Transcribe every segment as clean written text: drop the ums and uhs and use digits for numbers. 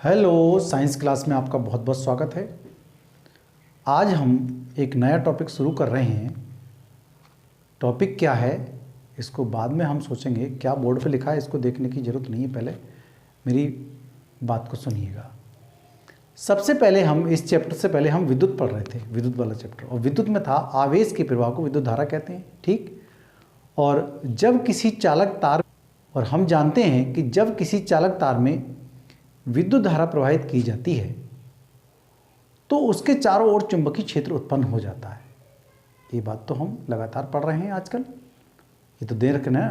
Hello, science class में आपका बहुत बहुत स्वागत है। आज हम एक नया टॉपिक शुरू कर रहे हैं। टॉपिक क्या है इसको बाद में हम सोचेंगे, क्या बोर्ड पे लिखा है इसको देखने की ज़रूरत नहीं है, पहले मेरी बात को सुनिएगा। सबसे पहले हम इस चैप्टर से पहले हम विद्युत पढ़ रहे थे, विद्युत वाला चैप्टर, और विद्युत में था आवेश के प्रवाह को विद्युत धारा कहते हैं, ठीक। और जब किसी चालक तार, और हम जानते हैं कि जब किसी चालक तार में विद्युत धारा प्रवाहित की जाती है तो उसके चारों ओर चुंबकीय क्षेत्र उत्पन्न हो जाता है। ये बात तो हम लगातार पढ़ रहे हैं आजकल, ये तो दे रखना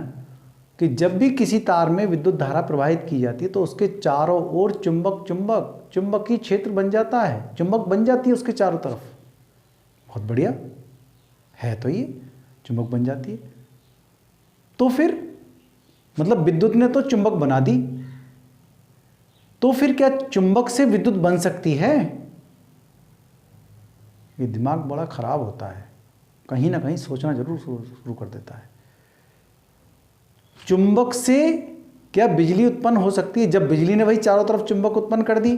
कि जब भी किसी तार में विद्युत धारा प्रवाहित की जाती है तो उसके चारों ओर चुंबकीय क्षेत्र बन जाता है, चुंबक बन जाती है उसके चारों तरफ। बहुत बढ़िया है, तो ये चुंबक बन जाती है। तो फिर मतलब विद्युत ने तो चुंबक बना दी, तो फिर क्या चुंबक से विद्युत बन सकती है? ये दिमाग बड़ा खराब होता है, कहीं ना कहीं सोचना जरूर शुरू कर देता है। चुंबक से क्या बिजली उत्पन्न हो सकती है? जब बिजली ने वही चारों तरफ चुंबक उत्पन्न कर दी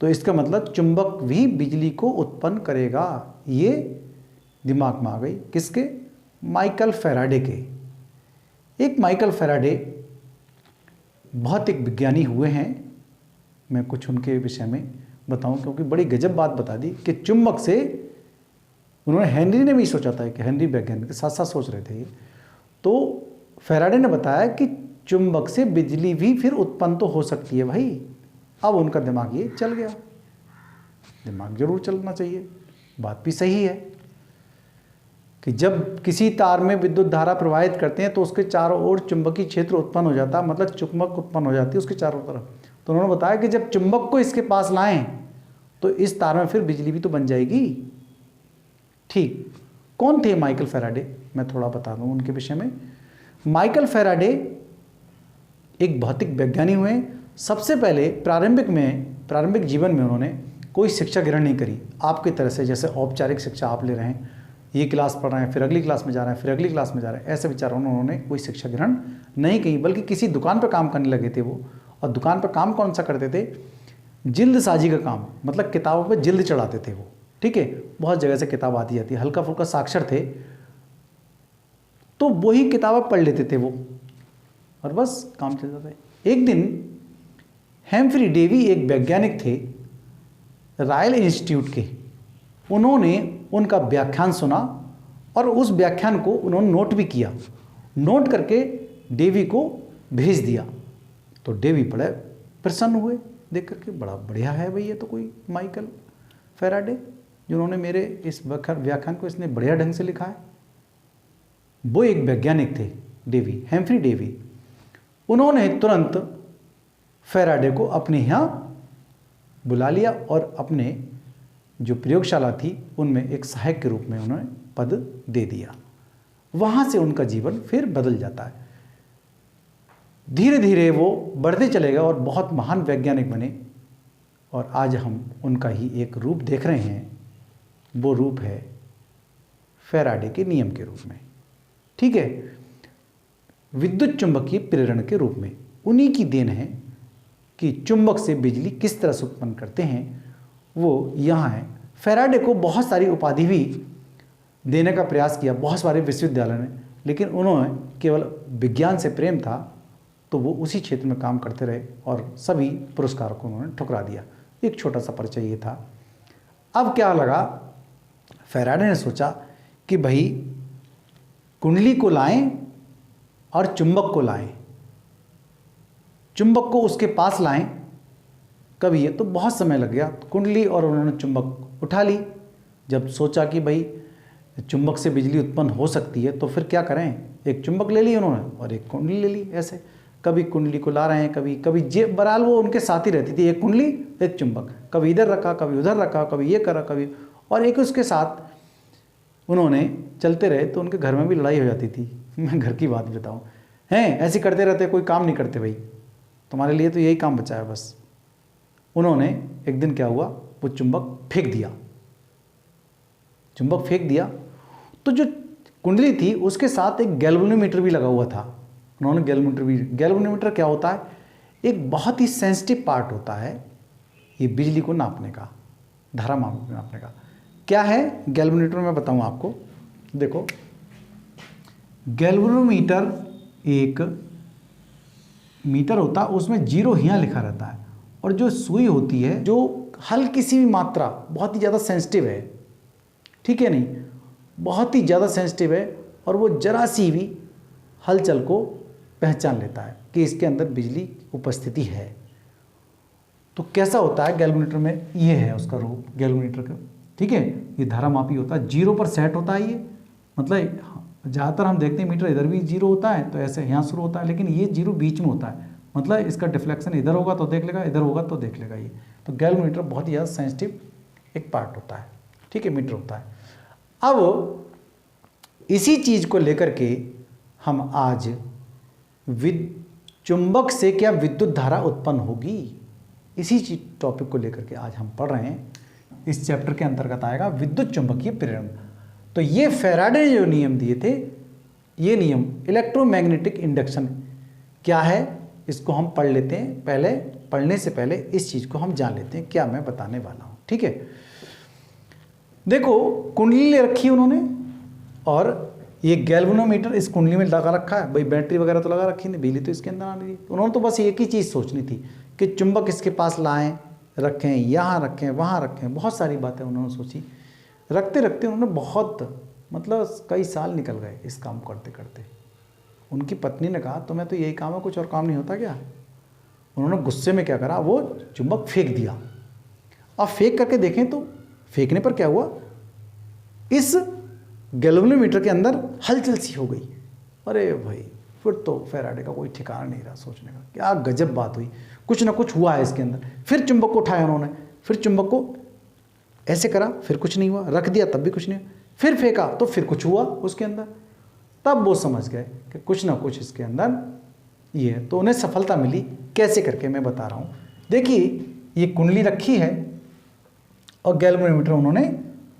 तो इसका मतलब चुंबक भी बिजली को उत्पन्न करेगा। ये दिमाग में आ गई किसके? माइकल फैराडे के। एक माइकल फैराडे भौतिक विज्ञानी हुए हैं, मैं कुछ उनके विषय में बताऊं क्योंकि बड़ी गजब बात बता दी कि चुंबक से, उन्होंने, हेनरी ने भी सोचा था कि हेनरी वैज्ञानिक के साथ साथ सोच रहे थे, तो फैराडे ने बताया कि चुंबक से बिजली भी फिर उत्पन्न तो हो सकती है भाई। अब उनका दिमाग ये चल गया, दिमाग जरूर चलना चाहिए, बात भी सही है कि जब किसी तार में विद्युत धारा प्रवाहित करते हैं तो उसके चारों ओर चुंबकीय क्षेत्र उत्पन्न हो जाता है, मतलब चुंबक उत्पन्न हो जाती है उसके चारों तरफ। तो उन्होंने बताया कि जब चुंबक को इसके पास लाएं तो इस तार में फिर बिजली भी तो बन जाएगी, ठीक। कौन थे माइकल फैराडे? मैं थोड़ा बता दूं उनके विषय में। माइकल फैराडे एक भौतिक वैज्ञानी हुए। सबसे पहले प्रारंभिक जीवन में उन्होंने कोई शिक्षा ग्रहण नहीं करी, आपकी तरह से जैसे औपचारिक शिक्षा आप ले रहे हैं, ये क्लास पढ़ रहे हैं, फिर अगली क्लास में जा रहे हैं, फिर अगली क्लास में जा रहे हैं, ऐसे विचार उन्होंने कोई शिक्षा ग्रहण नहीं की, बल्कि किसी दुकान पर काम करने लगे थे वो। और दुकान पर काम कौन सा करते थे? जिल्दसाजी का काम, मतलब किताबों पर जिल्द चढ़ाते थे वो, ठीक है। बहुत जगह से किताब आती जाती, हल्का फुल्का साक्षर थे तो वही किताबें पढ़ लेते थे वो, और बस काम चल जाता है। एक दिन हेम्फ्री डेवी एक वैज्ञानिक थे रॉयल इंस्टीट्यूट के, उन्होंने उनका व्याख्यान सुना और उस व्याख्यान को उन्होंने नोट भी किया, नोट करके डेवी को भेज दिया। तो डेवी बड़े प्रसन्न हुए देख करके, बड़ा बढ़िया है भाई, ये तो कोई माइकल फैराडे जिन्होंने मेरे इस व्याख्यान को इसने बढ़िया ढंग से लिखा है। वो एक वैज्ञानिक थे डेवी, हेम्फ्री डेवी। उन्होंने तुरंत फैराडे को अपने यहाँ बुला लिया और अपने जो प्रयोगशाला थी उनमें एक सहायक के रूप में उन्होंने पद दे दिया। वहाँ से उनका जीवन फिर बदल जाता है। धीरे धीरे वो बढ़ते चले गए और बहुत महान वैज्ञानिक बने, और आज हम उनका ही एक रूप देख रहे हैं। वो रूप है फैराडे के नियम के रूप में, ठीक है, विद्युत चुंबकीय प्रेरण के रूप में। उन्हीं की देन है कि चुंबक से बिजली किस तरह से उत्पन्न करते हैं, वो यहाँ है। फैराडे को बहुत सारी उपाधि भी देने का प्रयास किया बहुत सारे विश्वविद्यालय ने, लेकिन उन्होंने केवल विज्ञान से प्रेम था तो वो उसी क्षेत्र में काम करते रहे और सभी पुरस्कारों को उन्होंने ठुकरा दिया। एक छोटा सा परिचय ये था। अब क्या लगा, फैराडे ने सोचा कि भाई कुंडली को लाएं और चुंबक को लाएं, चुंबक को उसके पास लाएं। कभी ये तो बहुत समय लग गया, कुंडली और उन्होंने चुंबक उठा ली। जब सोचा कि भाई चुंबक से बिजली उत्पन्न हो सकती है तो फिर क्या करें, एक चुंबक ले ली उन्होंने और एक कुंडली ले ली। ऐसे कभी कुंडली को ला रहे हैं, कभी जे बहरहाल वो उनके साथ ही रहती थी, एक कुंडली एक चुंबक, कभी इधर रखा कभी उधर रखा, कभी ये करा कभी, और एक उसके साथ उन्होंने चलते रहे। तो उनके घर में भी लड़ाई हो जाती थी। मैं घर की बात बताऊँ, हैं ऐसे करते रहते, कोई काम नहीं करते भाई, तुम्हारे लिए तो यही काम बचा है बस। उन्होंने एक दिन क्या हुआ, वो चुंबक फेंक दिया, तो जो कुंडली थी उसके साथ एक गैल्वेनोमीटर भी लगा हुआ था। उन्होंने गैल्वेनोमीटर क्या होता है, एक बहुत ही सेंसिटिव पार्ट होता है ये बिजली को नापने का, धारा नापने का। क्या है गैल्वेनोमीटर, मैं बताऊं आपको। देखो गैल्वेनोमीटर एक मीटर होता है, उसमें 0 यहाँ लिखा रहता है, और जो सुई होती है जो हल्की सी भी मात्रा, बहुत ही ज़्यादा सेंसिटिव है, ठीक है नहीं, बहुत ही ज़्यादा सेंसिटिव है, और वो जरा सी भी हलचल को पहचान लेता है कि इसके अंदर बिजली उपस्थिति है। तो कैसा होता है गैल्वेनोमीटर में, ये है उसका रूप गैल्वेनोमीटर का, ठीक है। ये धारामापी होता है, 0 पर सेट होता है ये, मतलब ज़्यादातर हम देखते हैं मीटर इधर भी 0 होता है, तो ऐसे यहाँ शुरू होता है, लेकिन ये 0 बीच में होता है, मतलब इसका डिफ्लेक्शन इधर होगा तो देख लेगा, इधर होगा तो देख लेगा ये। तो गैल्वेनोमीटर बहुत ही ज़्यादा सेंसिटिव एक पार्ट होता है, ठीक है, मीटर होता है। अब इसी चीज़ को लेकर के हम आज चुंबक से क्या विद्युत धारा उत्पन्न होगी, इसी चीज टॉपिक को लेकर के आज हम पढ़ रहे हैं। इस चैप्टर के अंतर्गत आएगा विद्युत चुंबकीय प्रेरण। तो ये फैराडे ने जो नियम दिए थे, ये नियम इलेक्ट्रोमैग्नेटिक इंडक्शन क्या है, इसको हम पढ़ लेते हैं। पहले पढ़ने से पहले इस चीज़ को हम जान लेते हैं क्या मैं बताने वाला हूँ, ठीक है। देखो कुंडली ले रखी है उन्होंने, और ये गैल्वेनोमीटर इस कुंडली में लगा रखा है, भाई बैटरी वगैरह तो लगा रखी नहीं, बिजली तो इसके अंदर आनी थी। उन्होंने तो बस एक ही चीज़ सोचनी थी कि चुंबक इसके पास लाएं, रखें, यहाँ रखें, वहाँ रखें, बहुत सारी बातें उन्होंने सोची। रखते रखते उन्होंने बहुत, मतलब कई साल निकल गए इस काम करते करते। उनकी पत्नी ने कहा तुम्हें तो यही काम है, कुछ और काम नहीं होता क्या। उन्होंने गुस्से में क्या करा, वो चुंबक फेंक दिया। अब फेंक करके देखें तो फेंकने पर क्या हुआ, इस गैल्वेनोमीटर के अंदर हलचल सी हो गई। अरे भाई, फिर तो फैराडे का कोई ठिकाना नहीं रहा सोचने का, क्या गजब बात हुई, कुछ ना कुछ हुआ है इसके अंदर। फिर चुंबक को उठाया उन्होंने, फिर चुंबक को ऐसे करा, फिर कुछ नहीं हुआ, रख दिया तब भी कुछ नहीं हुआ, फिर फेंका तो फिर कुछ हुआ उसके अंदर। तब वो समझ गए कि कुछ ना कुछ इसके अंदर ये है। तो उन्हें सफलता मिली, कैसे करके मैं बता रहा हूँ। देखिए ये कुंडली रखी है और गैल्वेनोमीटर उन्होंने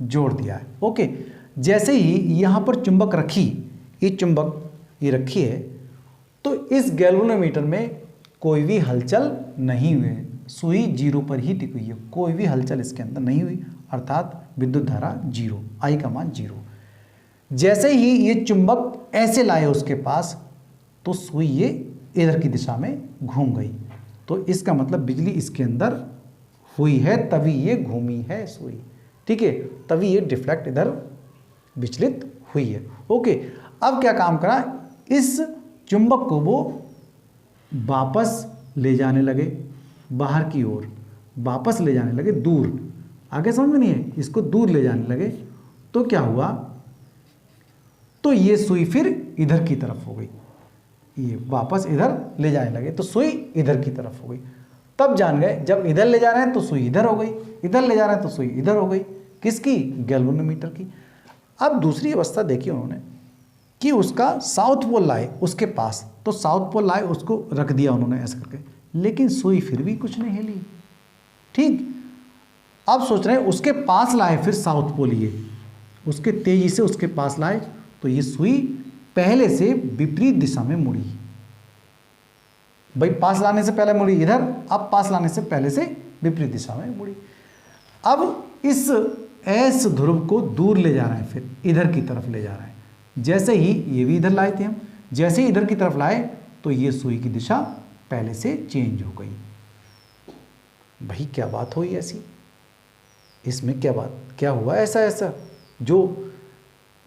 जोड़ दिया है, ओके। जैसे ही यहाँ पर चुंबक रखी, ये चुंबक ये रखी है, तो इस गैल्वेनोमीटर में कोई भी हलचल नहीं हुई है, सुई 0 पर ही टिकी हुई है, कोई भी हलचल इसके अंदर नहीं हुई, अर्थात विद्युत धारा 0, आई का मान 0। जैसे ही ये चुंबक ऐसे लाए उसके पास, तो सुई ये इधर की दिशा में घूम गई, तो इसका मतलब बिजली इसके अंदर हुई है, तभी ये घूमी है सुई, ठीक है, तभी ये डिफ्लेक्ट इधर विचलित हुई है, ओके। अब क्या काम करा, इस चुंबक को वो वापस ले जाने लगे बाहर की ओर, वापस ले जाने लगे दूर, आगे समझ में नहीं है, इसको दूर ले जाने लगे। तो क्या हुआ, तो ये सुई फिर इधर की तरफ हो गई, ये वापस इधर ले जाने लगे तो सुई इधर की तरफ हो गई। तब जान गए जब इधर ले जा रहे हैं तो सुई इधर हो गई, इधर ले जा रहे हैं तो सुई इधर हो गई, किसकी, गैल्वेनोमीटर की। अब दूसरी अवस्था देखी उन्होंने कि उसका साउथ पोल लाए उसके पास, तो साउथ पोल लाए उसको रख दिया उन्होंने ऐसा करके, लेकिन सुई फिर भी कुछ नहीं हिली, ठीक। अब सोच रहे हैं उसके पास लाए फिर साउथ पोल, ये उसके तेजी से उसके पास लाए, तो ये सुई पहले से विपरीत दिशा में मुड़ी। भाई पास लाने से पहले मुड़ी इधर, अब पास लाने से पहले से विपरीत दिशा में मुड़ी। अब इस एस ध्रुव को दूर ले जा रहे हैं, फिर इधर की तरफ ले जा रहे हैं। जैसे ही ये भी इधर लाए थे हम, जैसे ही इधर की तरफ लाए तो ये सुई की दिशा पहले से चेंज हो गई। भाई क्या बात हुई ऐसी, इसमें क्या बात, क्या हुआ ऐसा ऐसा जो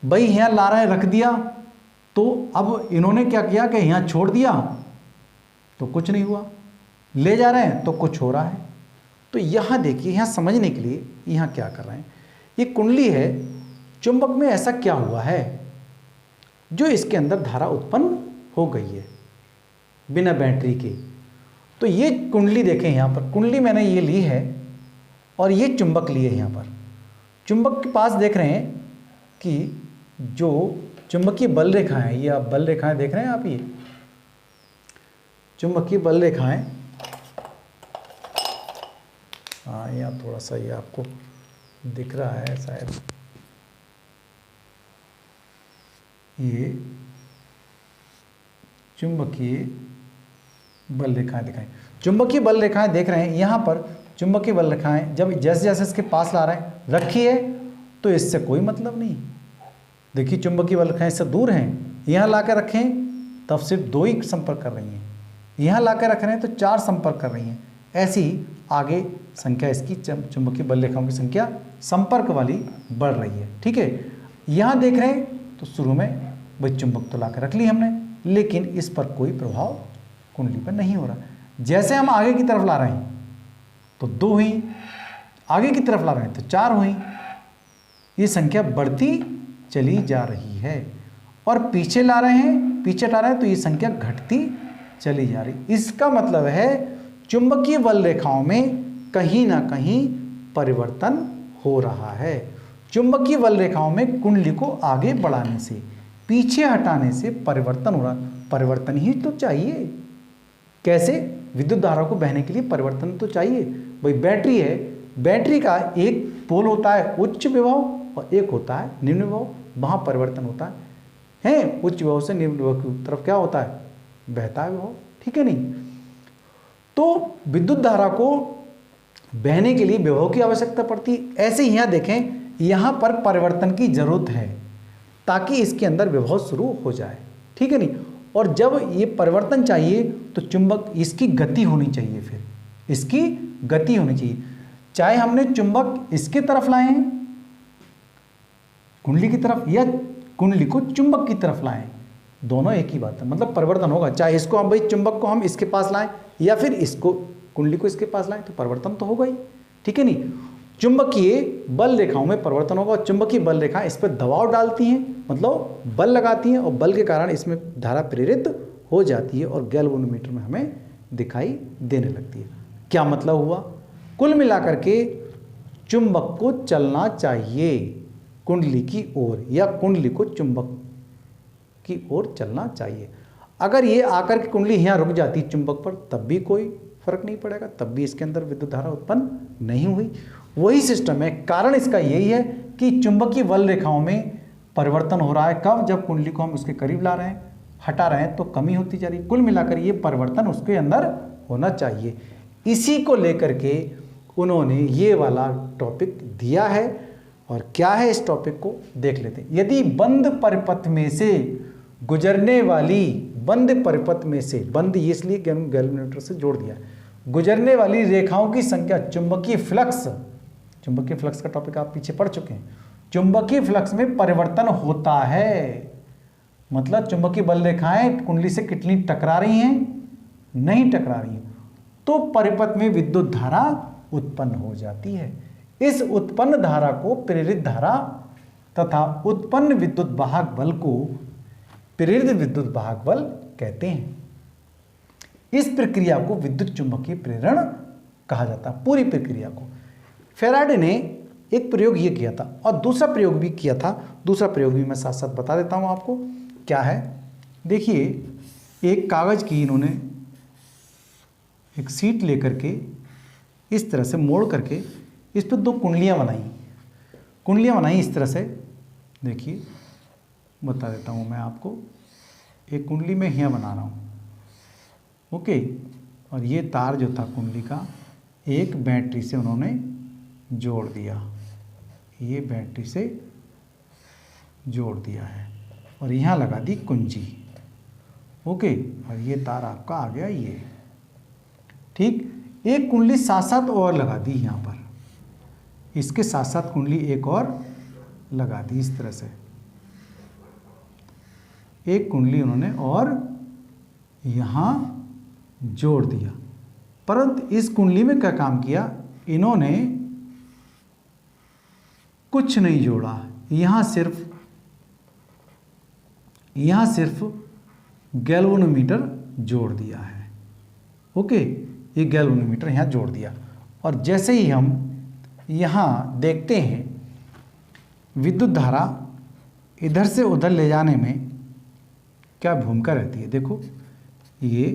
भाई यहाँ ला रहे हैं रख दिया, तो अब इन्होंने क्या किया कि यहाँ छोड़ दिया तो कुछ नहीं हुआ, ले जा रहे हैं तो कुछ हो रहा है। तो यहाँ देखिए, यहाँ समझने के लिए यहाँ क्या कर रहे हैं, ये कुंडली है, चुंबक में ऐसा क्या हुआ है जो इसके अंदर धारा उत्पन्न हो गई है बिना बैटरी के। तो ये कुंडली देखें, यहाँ पर कुंडली मैंने ये ली है और ये चुंबक लिए यहाँ पर। चुंबक के पास देख रहे हैं कि जो चुंबकीय बल रेखाएं, ये आप बल रेखाएं देख रहे हैं आप, ये चुंबकीय बल रेखाएं, हाँ यहाँ थोड़ा सा ये आपको दिख रहा है शायद, ये चुंबकीय बल रेखाएं दिखाएं, चुंबकीय बल रेखाएं देख रहे हैं। यहाँ पर चुंबकीय बल रेखाएं जब जैसे जैसे इसके पास ला रहे हैं, रखी है तो इससे कोई मतलब नहीं। देखिए चुंबकीय बल रेखाएं इससे दूर हैं, यहाँ ला कर रखें तब सिर्फ 2 ही संपर्क कर रही हैं, यहाँ ला कर रख रहे हैं तो 4 संपर्क कर रही हैं। ऐसी आगे संख्या इसकी चुंबकीय बल रेखाओं की संख्या संपर्क वाली बढ़ रही है। ठीक है, यहाँ देख रहे हैं तो शुरू में भाई चुंबक तो ला कर रख ली हमने, लेकिन इस पर कोई प्रभाव कुंडली पर नहीं हो रहा। जैसे हम आगे की तरफ ला रहे हैं तो 2 हुई, आगे की तरफ ला रहे हैं तो 4 हुई, ये संख्या बढ़ती चली जा रही है। और पीछे ला रहे हैं, पीछे ला रहे हैं तो ये संख्या घटती चली जा रही। इसका मतलब है चुंबकीय बल रेखाओं में कहीं ना कहीं परिवर्तन हो रहा है। चुंबकीय बल रेखाओं में कुंडली को आगे बढ़ाने से, पीछे हटाने से परिवर्तन हो रहा। परिवर्तन ही तो चाहिए। कैसे? विद्युत धारा को बहने के लिए परिवर्तन तो चाहिए। भाई बैटरी है, बैटरी का एक पोल होता है उच्च विभव और एक होता है निम्न विभव, वहाँ परिवर्तन होता है। उच्च विभव से निम्न विभव की तरफ क्या होता है? बहता है विभव। ठीक है नहीं? तो विद्युत धारा को बहने के लिए विभव की आवश्यकता पड़ती है। ऐसे ही यहाँ देखें, यहाँ पर परिवर्तन की जरूरत है ताकि इसके अंदर विभव शुरू हो जाए। ठीक है नहीं? और जब ये परिवर्तन चाहिए तो चुंबक इसकी गति होनी चाहिए, फिर इसकी गति होनी चाहिए। चाहे हमने चुंबक इसके तरफ लाए हैं कुंडली की तरफ, या कुंडली को चुंबक की तरफ लाएं, दोनों एक ही बात है। मतलब परिवर्तन होगा। चाहे इसको हम भाई चुंबक को हम इसके पास लाएं या फिर इसको कुंडली को इसके पास लाएं, तो परिवर्तन तो होगा ही। ठीक है नहीं? चुंबकीय बल रेखाओं में परिवर्तन होगा और चुंबकीय बल रेखाएं इस पर दबाव डालती हैं, मतलब बल लगाती हैं, और बल के कारण इसमें धारा प्रेरित हो जाती है और गैल्वेनोमीटर में हमें दिखाई देने लगती है। क्या मतलब हुआ? कुल मिलाकर के चुंबक को चलना चाहिए कुंडली की ओर, या कुंडली को चुंबक की ओर चलना चाहिए। अगर ये आकर के कुंडली यहाँ रुक जाती चुंबक पर, तब भी कोई फर्क नहीं पड़ेगा, तब भी इसके अंदर विद्युत धारा उत्पन्न नहीं हुई। वही सिस्टम है। कारण इसका यही है कि चुंबकीय बल रेखाओं में परिवर्तन हो रहा है। कब? जब कुंडली को हम उसके करीब ला रहे हैं, हटा रहे हैं तो कमी होती जा रही है। कुल मिलाकर ये परिवर्तन उसके अंदर होना चाहिए। इसी को लेकर के उन्होंने ये वाला टॉपिक दिया है। और क्या है इस टॉपिक को देख लेते हैं। यदि बंद परिपथ में से गुजरने वाली, बंद परिपथ में से, बंद इसलिए गैल्वेनोमीटर से जोड़ दिया, गुजरने वाली रेखाओं की संख्या, चुंबकीय फ्लक्स, चुंबकीय फ्लक्स का टॉपिक आप पीछे पढ़ चुके हैं। चुंबकीय फ्लक्स में परिवर्तन होता है, मतलब चुंबकीय बल रेखाएं कुंडली से कितनी टकरा रही हैं? नहीं टकरा रही हैं, तो परिपथ में विद्युत धारा उत्पन्न हो जाती है। इस उत्पन्न धारा को प्रेरित धारा तथा उत्पन्न विद्युत वाहक बल को प्रेरित विद्युत वाहक बल कहते हैं। इस प्रक्रिया को विद्युत चुंबकीय प्रेरण कहा जाता है, पूरी प्रक्रिया को। फैराडे ने एक प्रयोग ये किया था और दूसरा प्रयोग भी किया था। दूसरा प्रयोग भी मैं साथ साथ बता देता हूँ आपको क्या है। देखिए, एक कागज़ की इन्होंने एक सीट लेकर के इस तरह से मोड़ करके इस पर 2 कुंडलियाँ बनाई। कुंडलियाँ बनाई इस तरह से। देखिए बता देता हूँ मैं आपको। एक कुंडली में यहाँ बना रहा हूँ, ओके। और ये तार जो था कुंडली का, एक बैटरी से उन्होंने जोड़ दिया, ये बैटरी से जोड़ दिया है और यहाँ लगा दी कुंजी, ओके। और ये तार आपका आ गया ये, ठीक। एक कुंडली साथ साथ और लगा दी यहाँ पर, इसके साथ साथ कुंडली एक और लगा दी इस तरह से। एक कुंडली उन्होंने और यहाँ जोड़ दिया, परंतु इस कुंडली में क्या काम किया, इन्होंने कुछ नहीं जोड़ा। यहाँ सिर्फ गैल्वेनोमीटर जोड़ दिया है, ओके। ये गैल्वेनोमीटर यहाँ जोड़ दिया और जैसे ही हम यहाँ देखते हैं विद्युत धारा इधर से उधर ले जाने में क्या भूमिका रहती है। देखो ये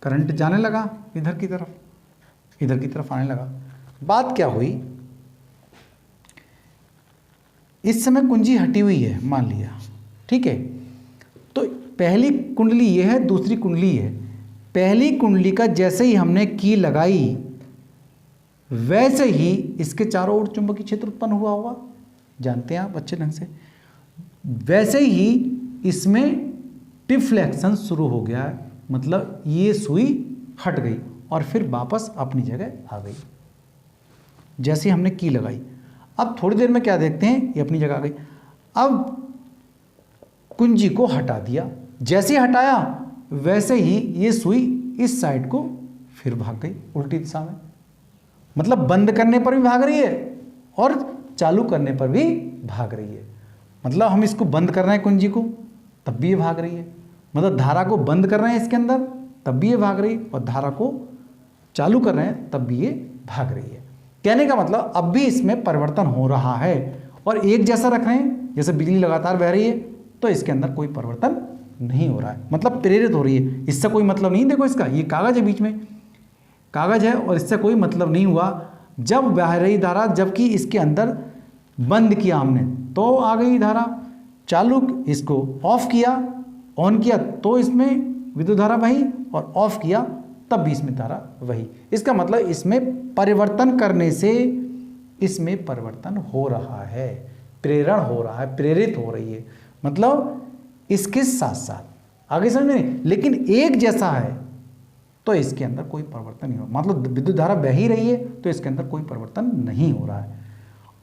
करंट जाने लगा इधर की तरफ आने लगा। बात क्या हुई, इस समय कुंजी हटी हुई है मान लिया, ठीक है। तो पहली कुंडली ये है, दूसरी कुंडली है। पहली कुंडली का जैसे ही हमने की लगाई वैसे ही इसके चारों ओर चुंबकीय क्षेत्र उत्पन्न हुआ होगा, जानते हैं आप अच्छे ढंग से। वैसे ही इसमें डिफ्लेक्शन शुरू हो गया है, मतलब ये सुई हट गई और फिर वापस अपनी जगह आ गई, जैसे हमने की लगाई। अब थोड़ी देर में क्या देखते हैं, ये अपनी जगह आ गई। अब कुंजी को हटा दिया, जैसे हटाया वैसे ही ये सुई इस साइड को फिर भाग गई उल्टी दिशा में, मतलब बंद करने पर भी भाग रही है और चालू करने पर भी भाग रही है। मतलब हम इसको बंद कर रहे हैं कुंजी को, तब भी ये भाग रही है, मतलब धारा को बंद कर रहे हैं इसके अंदर, तब भी ये भाग रही है, और धारा को चालू कर रहे हैं तब भी ये भाग रही है। कहने का मतलब अब भी इसमें परिवर्तन हो रहा है, और एक जैसा रख रहे हैं, जैसे बिजली लगातार बह रही है तो इसके अंदर कोई परिवर्तन नहीं हो रहा है, मतलब प्रेरित हो रही है। इससे कोई मतलब नहीं, देखो इसका ये कागज है, बीच में कागज है, और इससे कोई मतलब नहीं हुआ जब बह रही धारा, जबकि इसके अंदर बंद किया हमने तो आ गई धारा, चालू इसको ऑफ किया, ऑन किया तो इसमें विद्युत धारा बही, और ऑफ किया तब भी इसमें धारा वही। इसका मतलब इसमें परिवर्तन करने से इसमें परिवर्तन हो रहा है, प्रेरण हो रहा है, प्रेरित हो रही है, मतलब इसके साथ साथ आगे समझ में, लेकिन एक जैसा है तो इसके अंदर कोई परिवर्तन नहीं हो, मतलब विद्युत धारा बह ही रही है तो इसके अंदर कोई परिवर्तन नहीं हो रहा है।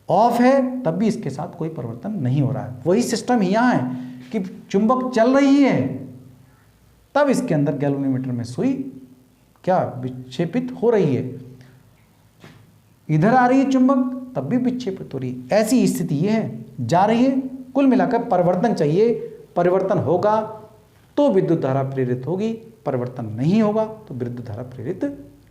ऑफ है तब भी इसके साथ कोई परिवर्तन नहीं हो रहा है। वही सिस्टम यहाँ है कि चुंबक चल रही है तब इसके अंदर गैल्वेनोमीटर में सुई क्या विक्षेपित हो रही है, इधर आ रही है चुंबक तब भी विक्षेपित हो रही है। ऐसी स्थिति ये है, जा रही है। कुल मिलाकर परिवर्तन चाहिए, परिवर्तन होगा तो विद्युत धारा प्रेरित होगी, परिवर्तन नहीं होगा तो विद्युत धारा प्रेरित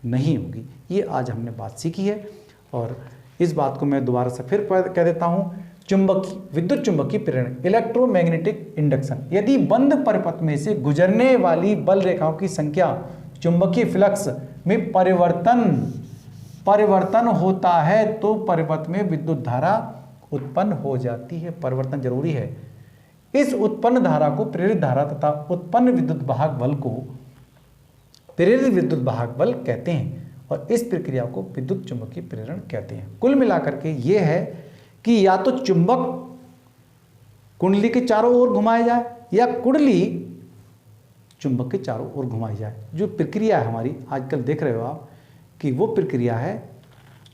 नहीं होगी। ये आज हमने बात सीखी है, और इस बात को मैं दोबारा से फिर कह देता हूँ। चुंबकीय विद्युत चुंबकीय प्रेरण, इलेक्ट्रोमैग्नेटिक इंडक्शन, यदि बंद परिपथ में से गुजरने वाली बल रेखाओं की संख्या चुंबकीय फ्लक्स में परिवर्तन होता है तो परिपथ में विद्युत धारा उत्पन्न हो जाती है। परिवर्तन जरूरी है। इस उत्पन्न धारा को प्रेरित धारा तथा उत्पन्न विद्युत वाहक बल को प्रेरित विद्युत वाहक बल कहते हैं, और इस प्रक्रिया को विद्युत चुंबकीय प्रेरण कहते हैं। कुल मिलाकर के ये है कि या तो चुंबक कुंडली के चारों ओर घुमाया जाए या कुंडली चुंबक के चारों ओर घुमाई जाए। जो प्रक्रिया है हमारी आजकल देख रहे हो आप कि वो प्रक्रिया है,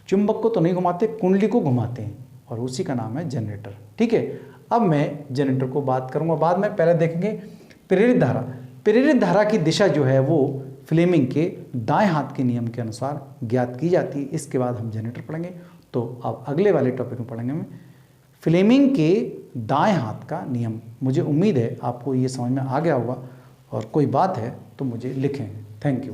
चुंबक को तो नहीं घुमाते, कुंडली को घुमाते हैं, और उसी का नाम है जनरेटर। ठीक है, अब मैं जनरेटर को बात करूंगा बाद में, पहले देखेंगे प्रेरित धारा। प्रेरित धारा की दिशा जो है वो फ्लेमिंग के दाएं हाथ के नियम के अनुसार ज्ञात की जाती है। इसके बाद हम जनरेटर पढ़ेंगे। तो अब अगले वाले टॉपिक में पढ़ेंगे हम फ्लेमिंग के दाएं हाथ का नियम। मुझे उम्मीद है आपको ये समझ में आ गया होगा, और कोई बात है तो मुझे लिखें। Thank you.